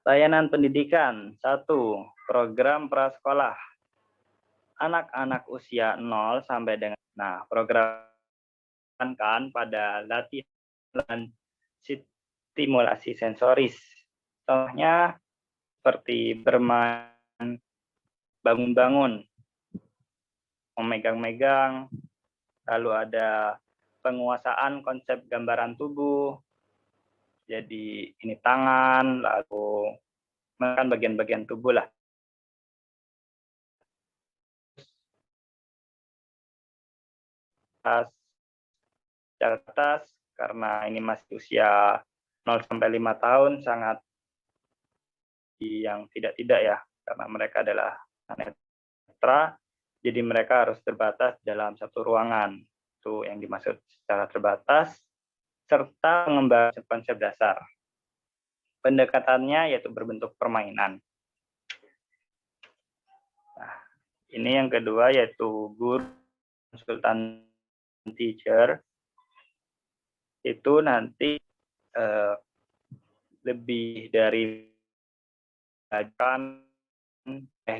Layanan pendidikan. 1. Program prasekolah. Anak-anak usia 0 sampai dengan program kan pada latihan stimulasi sensoris. Contohnya seperti bermain bangun-bangun, memegang-megang, lalu ada penguasaan konsep gambaran tubuh. Jadi ini tangan, lalu menekan bagian-bagian tubuh lah. Atas karena ini masih usia 0 sampai 5 tahun sangat yang tidak ya, karena mereka adalah netra, jadi mereka harus terbatas dalam satu ruangan. Itu yang dimaksud secara terbatas, serta mengembangkan konsep dasar. Pendekatannya yaitu berbentuk permainan. Nah, ini yang kedua yaitu guru konsultan teacher. Itu nanti lebih dari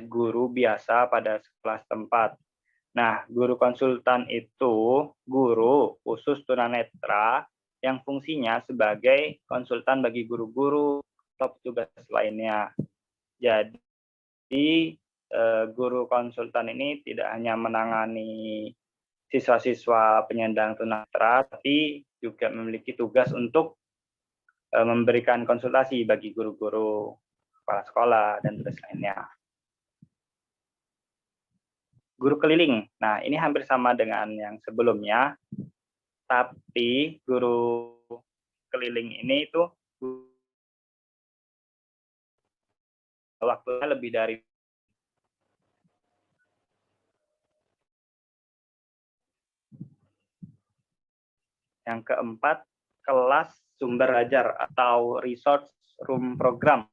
guru biasa pada sekolah tempat. Nah, guru konsultan itu guru khusus tunanetra yang fungsinya sebagai konsultan bagi guru-guru atau petugas lainnya. Jadi, guru konsultan ini tidak hanya menangani siswa-siswa penyandang tunanetra, tapi juga memiliki tugas untuk memberikan konsultasi bagi guru-guru, kepala sekolah, dan tugas lainnya. Guru keliling. Nah, ini hampir sama dengan yang sebelumnya, tapi guru keliling ini itu waktunya lebih dari yang keempat, kelas sumber belajar atau resource room program.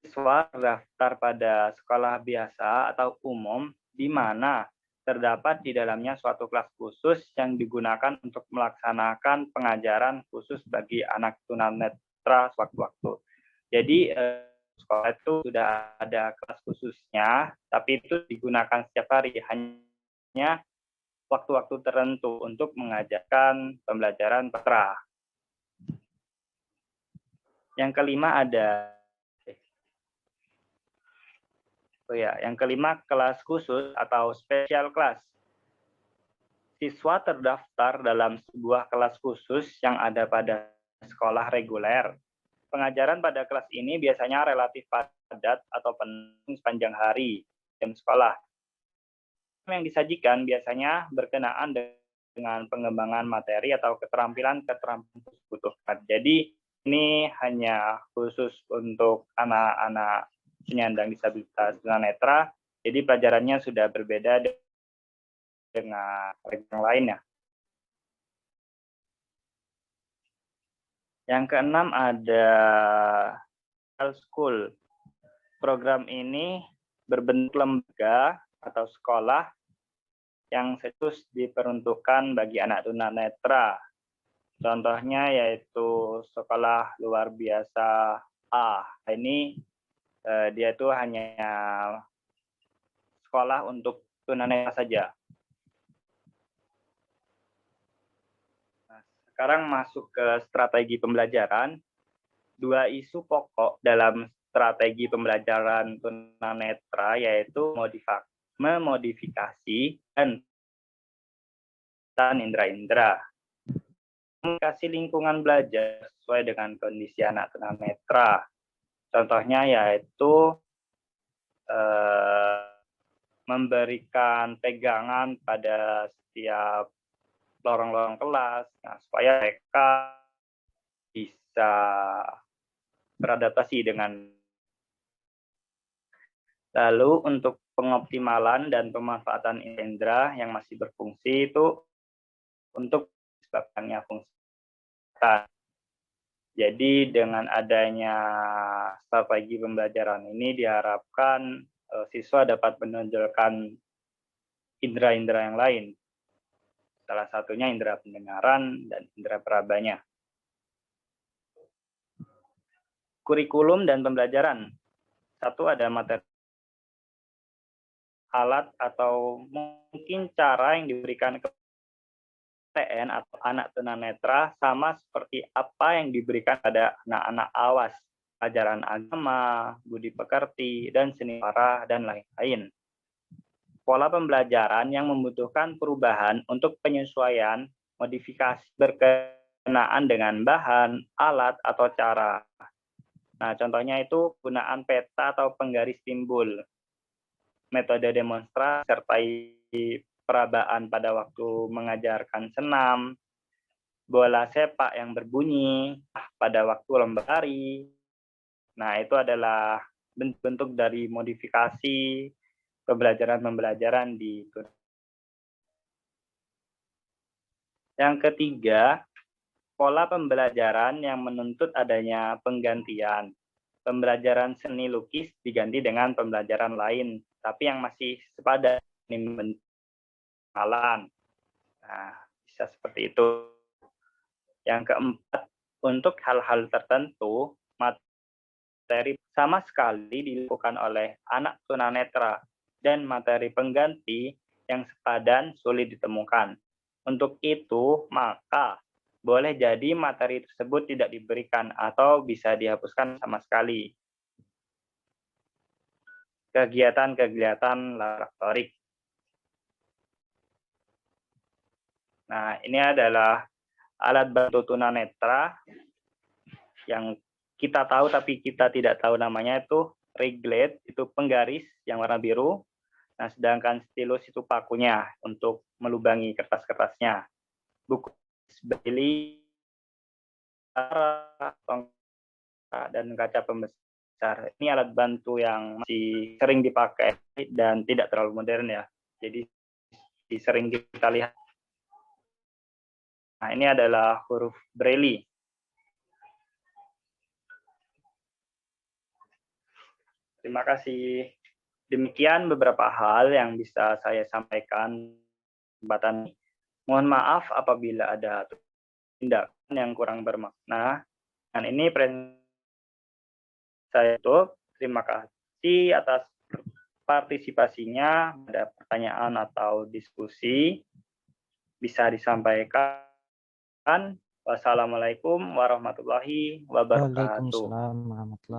Siswa terdaftar pada sekolah biasa atau umum di mana terdapat di dalamnya suatu kelas khusus yang digunakan untuk melaksanakan pengajaran khusus bagi anak tunanetra sewaktu-waktu. Jadi sekolah itu sudah ada kelas khususnya, tapi itu digunakan setiap hari, hanya waktu-waktu tertentu untuk mengajarkan pembelajaran netra. Yang kelima ada yang kelima, kelas khusus atau special class. Siswa terdaftar dalam sebuah kelas khusus yang ada pada sekolah reguler. Pengajaran pada kelas ini biasanya relatif padat atau penuh sepanjang hari jam sekolah. Yang disajikan biasanya berkenaan dengan pengembangan materi atau keterampilan dibutuhkan. Jadi ini hanya khusus untuk anak-anak penyandang disabilitas tunanetra, jadi pelajarannya sudah berbeda dengan yang lainnya. Yang keenam ada school. Program ini berbentuk lembaga atau sekolah yang khusus diperuntukkan bagi anak tunanetra. Contohnya yaitu sekolah luar biasa A. Ini dia itu hanya sekolah untuk tunanetra saja. Nah, sekarang masuk ke strategi pembelajaran. 2 isu pokok dalam strategi pembelajaran tunanetra yaitu memodifikasi dan indera-indera. Komunikasi lingkungan belajar sesuai dengan kondisi anak tunanetra. Contohnya yaitu memberikan pegangan pada setiap lorong-lorong kelas, supaya mereka bisa beradaptasi dengan. Lalu untuk pengoptimalan dan pemanfaatan indera yang masih berfungsi itu untuk disebabkannya fungsi. Jadi dengan adanya strategi pembelajaran ini diharapkan siswa dapat menonjolkan indera-indera yang lain. Salah satunya indera pendengaran dan indera perabanya. Kurikulum dan pembelajaran. Satu, ada materi, alat atau mungkin cara yang diberikan ke PTN atau anak tunanetra sama seperti apa yang diberikan pada anak-anak AWAS, ajaran agama, budi pekerti, dan seni rupa, dan lain-lain. Pola pembelajaran yang membutuhkan perubahan untuk penyesuaian, modifikasi berkenaan dengan bahan, alat, atau cara. Nah, contohnya itu penggunaan peta atau penggaris timbul, metode demonstrasi, sertai perabaan pada waktu mengajarkan senam, bola sepak yang berbunyi pada waktu lomba lari. Nah, itu adalah bentuk-bentuk dari modifikasi pembelajaran di. Yang ketiga, pola pembelajaran yang menuntut adanya penggantian. Pembelajaran seni lukis diganti dengan pembelajaran lain, tapi yang masih sepadan, ini pengenalan. Nah, bisa seperti itu. Yang keempat, untuk hal-hal tertentu, materi sama sekali dilakukan oleh anak tunanetra dan materi pengganti yang sepadan sulit ditemukan. Untuk itu, maka boleh jadi materi tersebut tidak diberikan atau bisa dihapuskan sama sekali. Kegiatan-kegiatan laboratorik. Nah, ini adalah alat bantu tunanetra yang kita tahu tapi kita tidak tahu namanya, itu reglet, itu penggaris yang warna biru. Nah, sedangkan stilus itu pakunya untuk melubangi kertas-kertasnya. Buku Braille, dan kaca pembesar. Ini alat bantu yang masih sering dipakai dan tidak terlalu modern ya. Jadi sering kita lihat. Nah, ini adalah huruf Braille. Terima kasih. Demikian beberapa hal yang bisa saya sampaikan. Mohon maaf apabila ada tindakan yang kurang bermakna. Dan ini saya tutup. Terima kasih atas partisipasinya. Ada pertanyaan atau diskusi bisa disampaikan. Wassalamualaikum warahmatullahi wabarakatuh. Waalaikumsalam warahmatullahi